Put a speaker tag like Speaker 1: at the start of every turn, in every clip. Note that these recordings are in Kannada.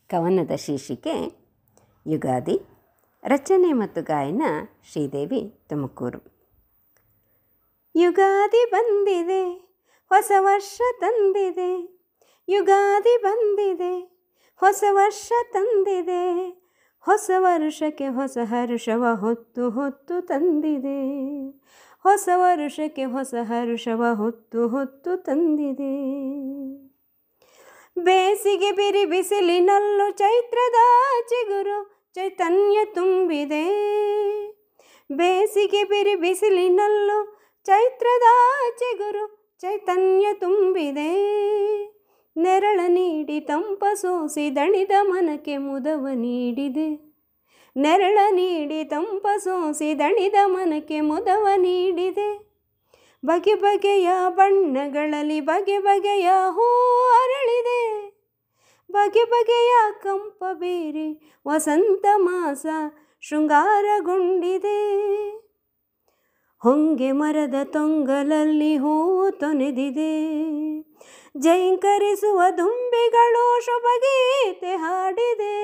Speaker 1: ಕವನದ ಶೀರ್ಷಿಕೆ ಯುಗಾದಿ. ರಚನೆ ಮತ್ತು ಗಾಯನ ಶ್ರೀದೇವಿ, ತುಮಕೂರು. ಯುಗಾದಿ ಬಂದಿದೆ, ಹೊಸ ವರ್ಷ ತಂದಿದೆ. ಯುಗಾದಿ ಬಂದಿದೆ, ಹೊಸ ವರ್ಷ ತಂದಿದೆ. ಹೊಸ ವರುಷಕ್ಕೆ ಹೊಸ ಹರುಷವ ಹೊತ್ತು ಹೊತ್ತು ತಂದಿದೆ. ಹೊಸ ವರುಷಕ್ಕೆ ಹೊಸ ಹರುಷವ ಹೊತ್ತು ಹೊತ್ತು ತಂದಿದೆ. ಬೇಸಿಗೆ ಬಿರಿ ಬಿಸಿಲಿನಲ್ಲೂ ಚೈತ್ರದ ಚಿಗುರು ಚೈತನ್ಯ ತುಂಬಿದೆ. ಬೇಸಿಗೆ ಬಿರಿ ಬಿಸಿಲಿನಲ್ಲೂ ಚೈತ್ರದ ಚಿಗುರು ಚೈತನ್ಯ ತುಂಬಿದೆ. ನೆರಳ ನೀಡಿ ತಂಪ ಸೋಸಿ ದಣಿದ ಮನಕ್ಕೆ ಮುದವ ನೀಡಿದೆ. ನೆರಳ ನೀಡಿ ತಂಪ ಸೋಸಿ ದಣಿದ ಮನಕ್ಕೆ ಮುದವ ನೀಡಿದೆ. ಬಗೆ ಬಗೆಯ ಬಣ್ಣಗಳಲ್ಲಿ ಬಗೆ ಬಗೆಯ ಹೂ ಅರಳಿದೆ. ಬಗೆ ಬಗೆಯ ಕಂಪ ಬೀರಿ ವಸಂತ ಮಾಸ ಶೃಂಗಾರಗೊಂಡಿದೆ. ಹೊಂಗೆ ಮರದ ತೊಂಗಲಲ್ಲಿ ಹೂವು ತೊನೆದಿದೆ. ಜೈಂಕರಿಸುವ ದುಂಬಿಗಳು ಶುಭಗೀತೆ ಹಾಡಿದೆ.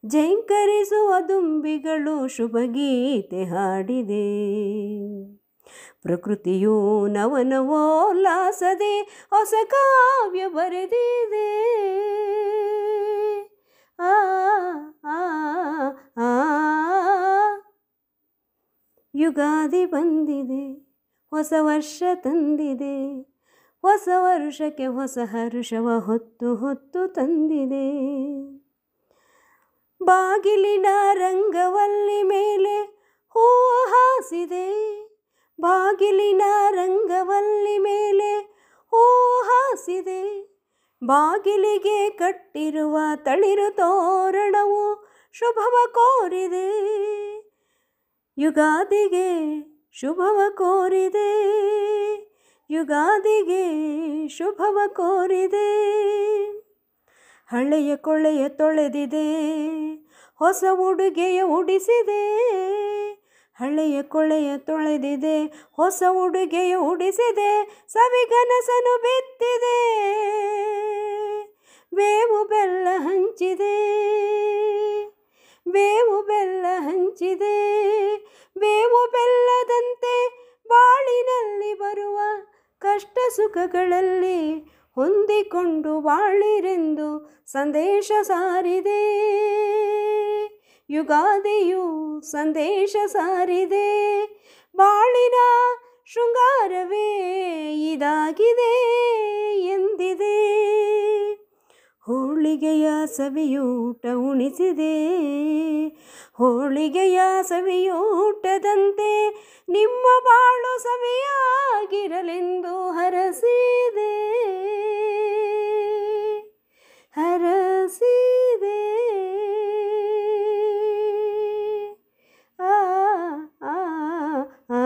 Speaker 1: ಜೈಂಕರಿಸುವ ದುಂಬಿಗಳು ಶುಭಗೀತೆ ಹಾಡಿದೆ. ಪ್ರಕೃತಿಯು ನವನವೋಲ್ಲಾಸದೆ ಹೊಸ ಕಾವ್ಯ ಬರೆದಿದೆ. ಆ ಆ ಆ ಯುಗಾದಿ ಬಂದಿದೆ, ಹೊಸ ವರ್ಷ ತಂದಿದೆ. ಹೊಸ ವರುಷಕ್ಕೆ ಹೊಸ ಹರುಷವ ಹೊತ್ತು ಹೊತ್ತು ತಂದಿದೆ. ಬಾಗಿಲಿನ ರಂಗವಲ್ಲಿ ಮೇಲೆ ಹೂವು ಹಾಸಿದೆ. ಬಾಗಿಲಿನ ರಂಗವಲ್ಲಿ ಮೇಲೆ ಹೂವು ಹಾಸಿದೆ. ಬಾಗಿಲಿಗೆ ಕಟ್ಟಿರುವ ತಳಿರು ತೋರಣವು ಶುಭವ ಕೋರಿದೆ. ಯುಗಾದಿಗೆ ಶುಭವ ಕೋರಿದೆ. ಯುಗಾದಿಗೆ ಶುಭವ ಕೋರಿದೆ. ಹಳೆಯ ಕೊಳೆಯ ತೊಳೆದಿದೆ, ಹೊಸ ಉಡುಗೆಯ ಉಡಿಸಿದೆ. ಹಳೆಯ ಕೊಳೆಯ ತೊಳೆದಿದೆ, ಹೊಸ ಉಡುಗೆಯ ಉಡಿಸಿದೆ. ಸವಿಗನಸನು ಬಿತ್ತಿದೆ, ಬೇವು ಬೆಲ್ಲ ಹಂಚಿದೆ. ಬೇವು ಬೆಲ್ಲ ಹಂಚಿದೆ. ಬೇವು ಬೆಲ್ಲದಂತೆ ಬಾಳಿನಲ್ಲಿ ಬರುವ ಕಷ್ಟ ಸುಖಗಳಲ್ಲಿ ಹೊಂದಿಕೊಂಡು ಬಾಳಿರೆಂದು ಸಂದೇಶ ಸಾರಿದೆ. ಯುಗಾದಿಯು ಸಂದೇಶ ಸಾರಿದೆ. ಬಾಳಿನ ಶೃಂಗಾರವೇ ಇದಾಗಿದೆ ಎಂದಿದೆ. ಹೋಳಿಗೆಯ ಸವಿಯೂಟ ಉಣಿಸಿದೆ. ಹೋಳಿಗೆಯ ಸವಿಯೂಟದಂತೆ ನಿಮ್ಮ ಬಾಳು ಸವಿಯಾಗಿರಲೆಂದು ಹರಸಿದೆ. ಹರಸಿದೆ. ಆ ಆ ಆ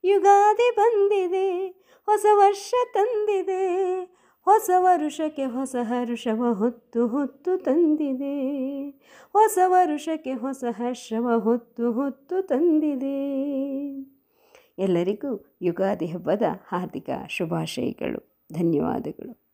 Speaker 1: ಯುಗಾದಿ ಬಂದಿದೆ, ಹೊಸ ವರ್ಷ ತಂದಿದೆ. ಹೊಸ ವರುಷಕ್ಕೆ ಹೊಸ ಹರ್ಷವ ಹೊತ್ತು ಹೊತ್ತು ತಂದಿದೆ. ಹೊಸ ವರುಷಕ್ಕೆ ಹೊಸ ಹರ್ಷವ ಹೊತ್ತು ಹೊತ್ತು ತಂದಿದೆ. ಎಲ್ಲರಿಗೂ ಯುಗಾದಿ ಹಬ್ಬದ ಹಾರ್ದಿಕ ಶುಭಾಶಯಗಳು. ಧನ್ಯವಾದಗಳು.